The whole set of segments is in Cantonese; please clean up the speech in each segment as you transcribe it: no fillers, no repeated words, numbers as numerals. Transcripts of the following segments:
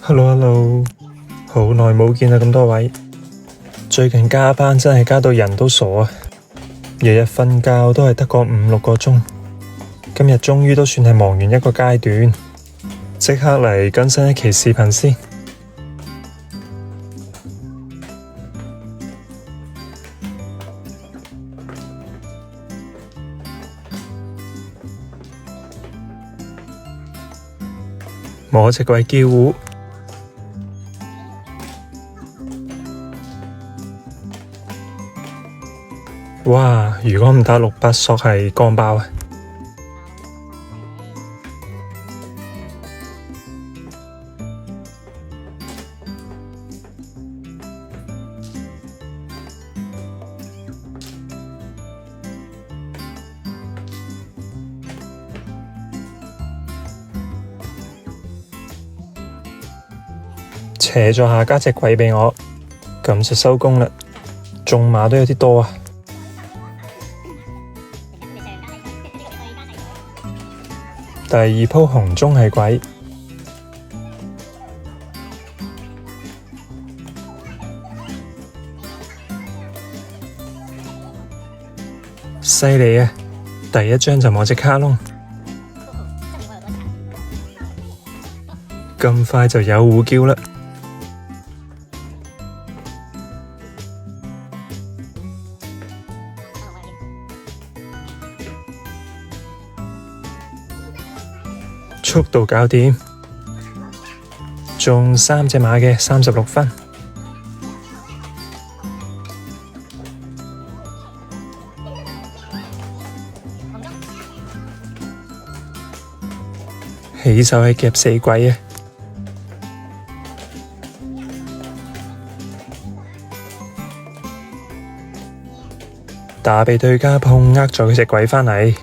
Hello，好耐冇見啦，咁多位。最近加班真係加到人都傻啊，日日瞓覺都係得個5、6個鐘。今日終於都算係忙完一個階段，即刻嚟更新一期視頻先。摸隻鬼叫糊，哇！如果唔打600索係幹爆啊！扯咗下加隻鬼畀我，咁就收工啦。中馬都有啲多啊！第二鋪紅中係鬼，犀利啊！第一張就摸隻卡窿，咁快就有胡叫啦！速度搞掂，中3隻馬嘅36分，起手係夾死鬼啊！打畀對家碰呃咗佢隻鬼返嚟。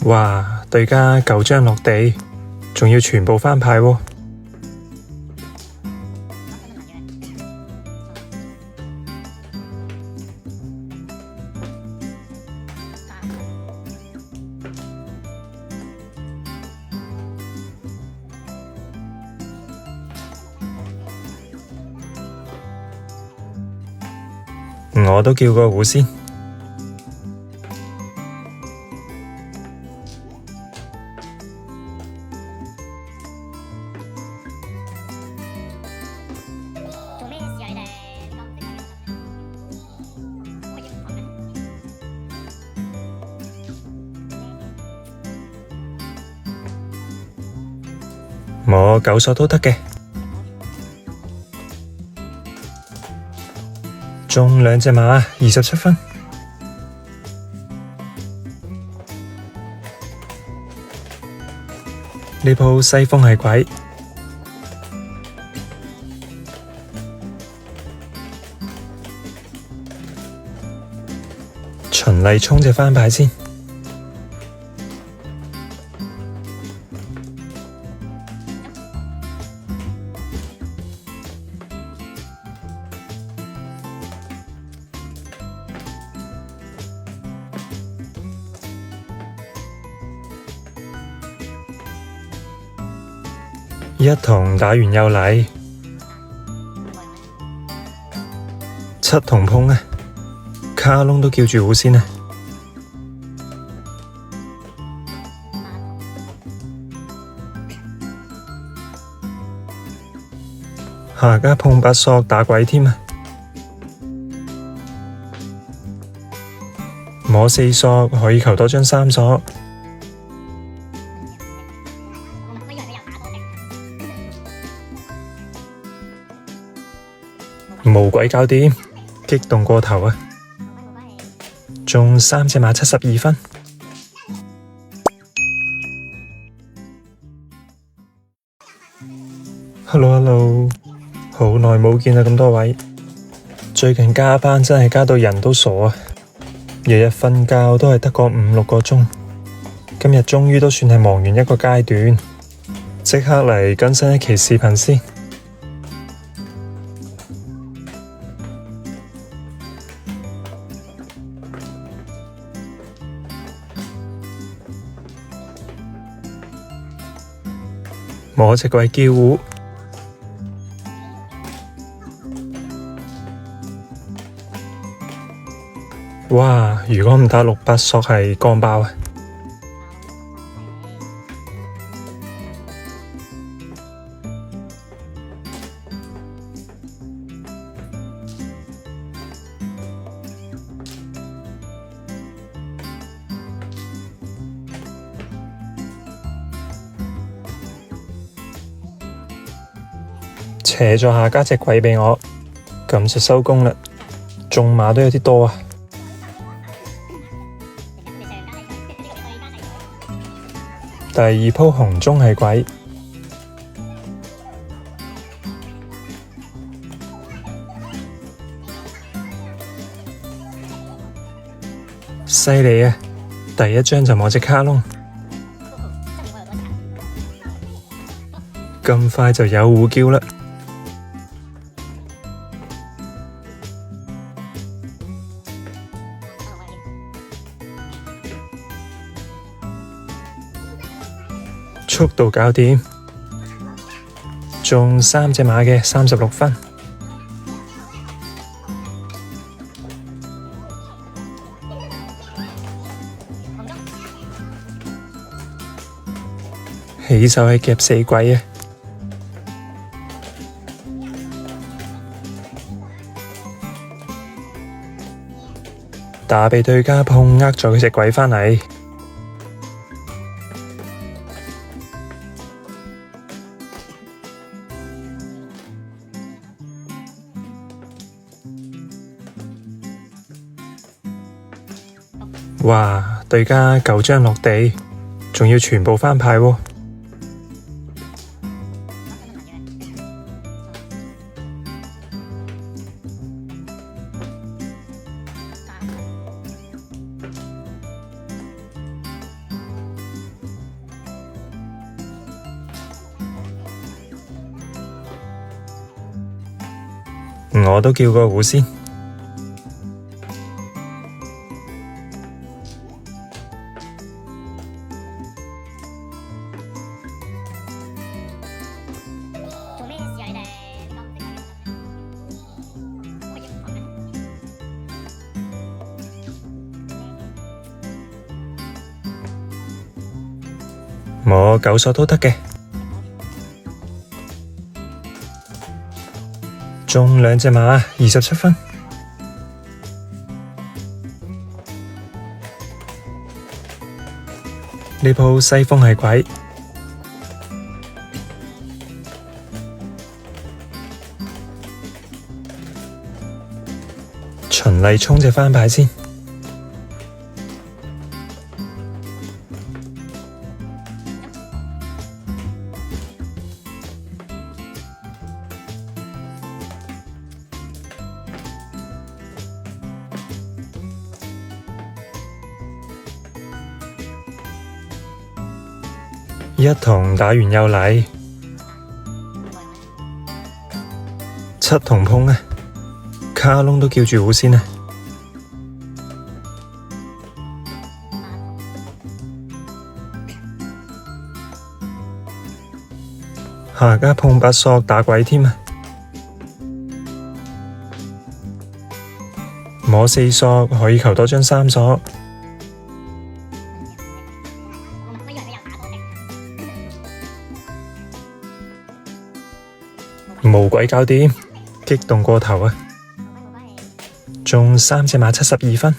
哇！對家9張落地，仲要全部翻牌喎。我都叫個胡先。我9索都得嘅，中2隻馬27分，呢鋪西風係鬼，循例衝隻翻牌先。一筒打完又嚟，7筒碰啊！卡窿都叫住胡先啊！下家碰8索打鬼添啊！摸4索可以求多張3索。無鬼搞掂，激動過頭啊！中3隻馬72分。Hello，好耐冇見啦，咁多位。最近加班真係加到人都傻啊，日日瞓覺都係得個5、6個鐘。今日終於都算係忙完一個階段，即刻嚟更新一期視頻先。摸隻鬼叫糊。哇！如果唔打600索係乾爆啊！扯咗下加隻鬼畀我，咁就收工啦。中碼都有啲多啊！第二鋪紅中係鬼，犀利啊！第一張就摸隻卡窿，咁快就有胡椒啦！速度搞掂，中3隻馬嘅36分，起手係夾死鬼啊！打畀對家碰呃咗佢隻鬼返嚟。哇！對家9張落地，仲要全部翻牌喎。我都叫個胡先。摸9索都得嘅，中2隻馬27分，呢鋪西風係鬼，循例衝隻翻牌先。一筒打完又嚟，7筒碰啊！卡窿都叫住胡先啊！下家碰8索打鬼添啊！摸4索可以求多張3索。無鬼搞掂，激動過頭啊！中3隻馬72分。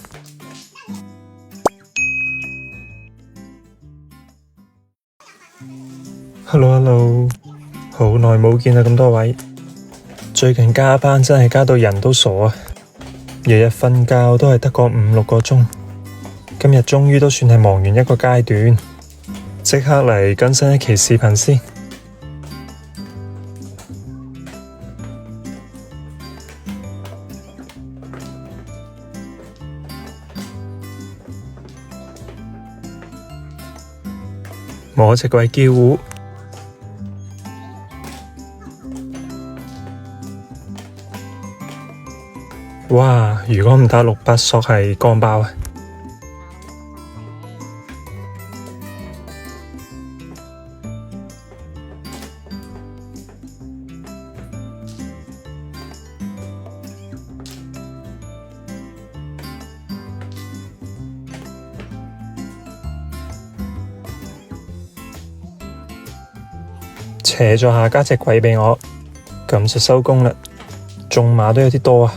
Hello， 好耐冇見啦，咁多位。最近加班真係加到人都傻啊！日日瞓覺都係得個5、6個鐘。今日終於都算係忙完一個階段，即刻嚟更新一期視頻先。摸隻鬼叫糊，哇！如果唔打600索係乾爆啊！扯咗下加隻鬼畀我，咁就收工啦。中馬都有啲多啊。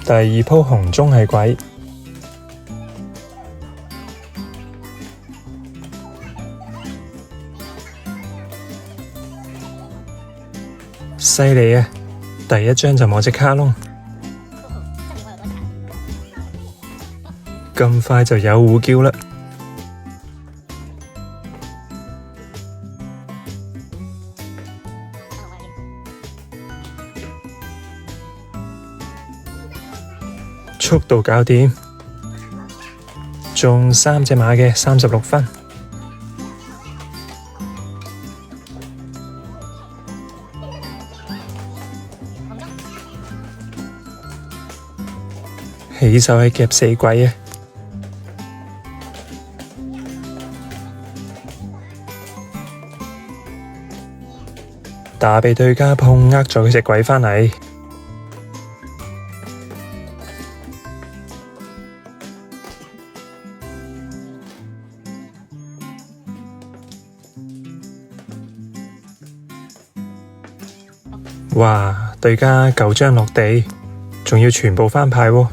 第二鋪紅中係鬼，犀利啊！第一張就摸隻卡窿，咁快就有胡椒啦！速度搞掂，中3隻馬嘅36分。起手係夾死鬼啊！打畀對家碰，呃咗佢隻鬼返嚟。哇！對家9張落地，仲要全部翻牌喎。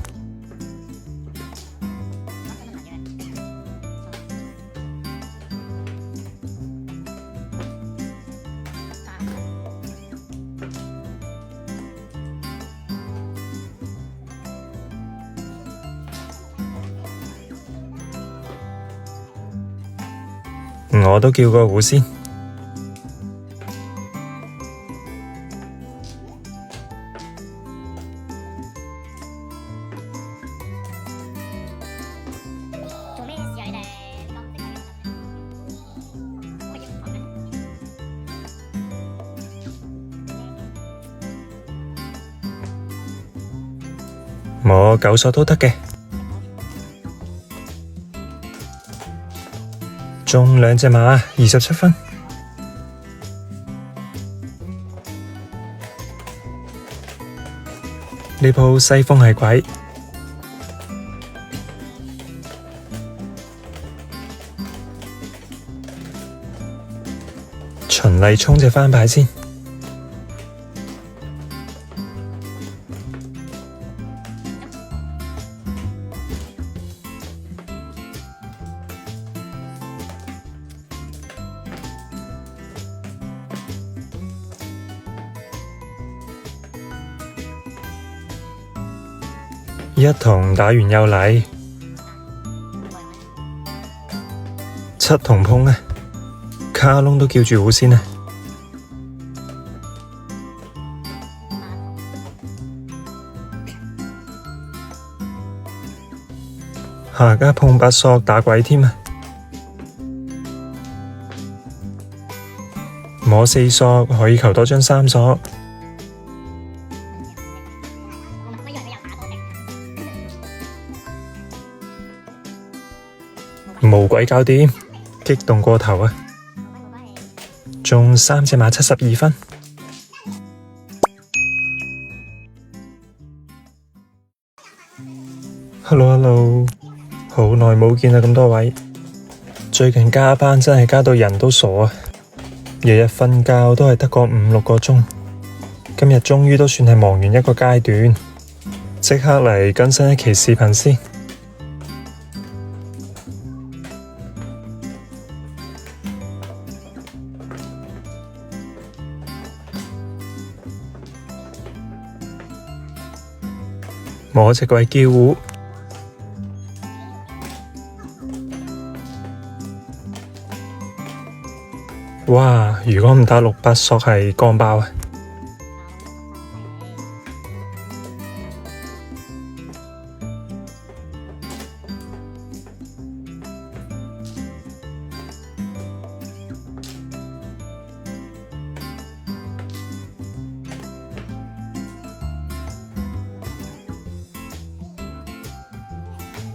我都叫個胡先。我9索都得嘅，中2隻馬27分。呢鋪西風係鬼，循例衝隻翻牌先。一筒打完又嚟，7筒碰啊！卡窿都叫住胡先啊！下家碰8索打鬼添啊！摸4索可以求多張3索。無鬼搞掂，激動過頭啊！中3隻馬72分。Hello，好耐冇見啦，咁多位。最近加班真係加到人都傻啊！日日瞓覺都係得個5、6個鐘。今日終於都算係忙完一個階段，即刻嚟更新一期視頻先。摸隻鬼叫胡，哇！如果唔打6、8索係光爆啊！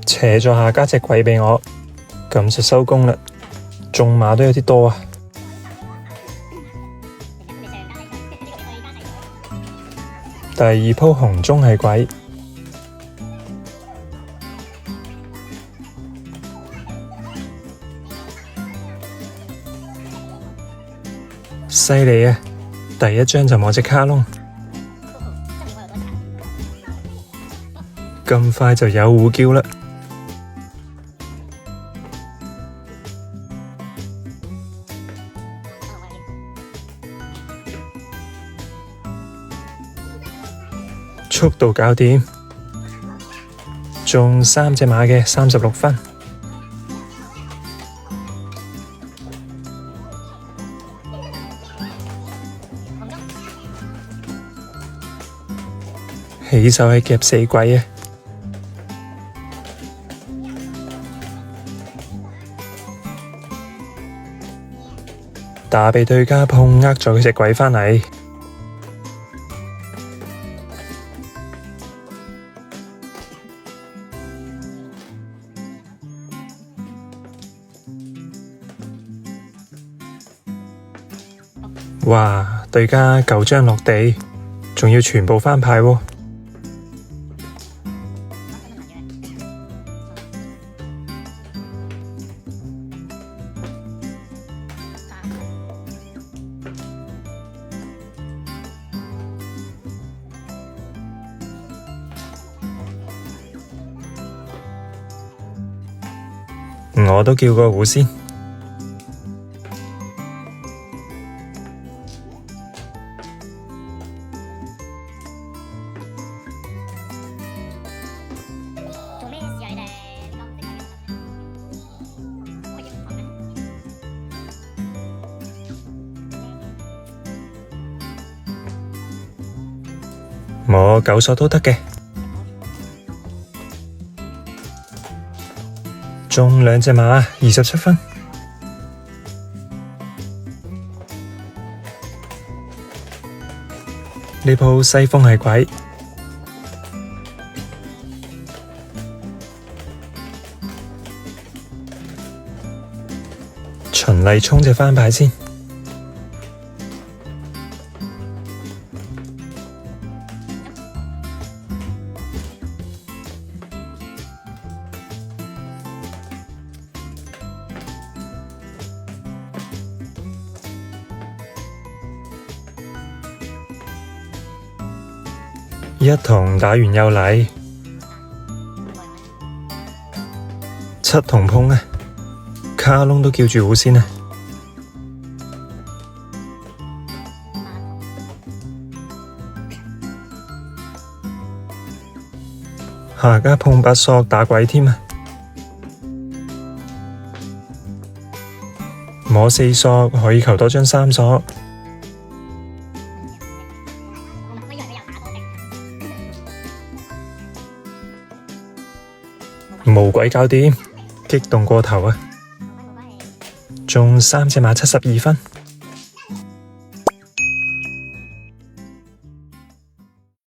扯咗下加隻鬼畀我，咁就收工啦。中馬都有啲多啊。第二鋪紅中係鬼，犀利啊！第一張就摸隻卡窿，咁快就有胡叫啦！速度搞掂，中3隻馬嘅36分。起手係夾死鬼啊！打俾對家碰呃咗佢隻鬼返嚟。哇！對家9張落地，仲要全部翻牌喎。我都叫個胡先。我9索都得嘅，中2隻馬27分。呢鋪西風係鬼，循例衝隻翻牌先。一筒打完又嚟，7筒碰啊！卡窿都叫住胡先啊！下家碰8索打鬼添啊！摸4索可以求多張3索。無鬼搞掂，激動過頭啊！中3隻馬72分。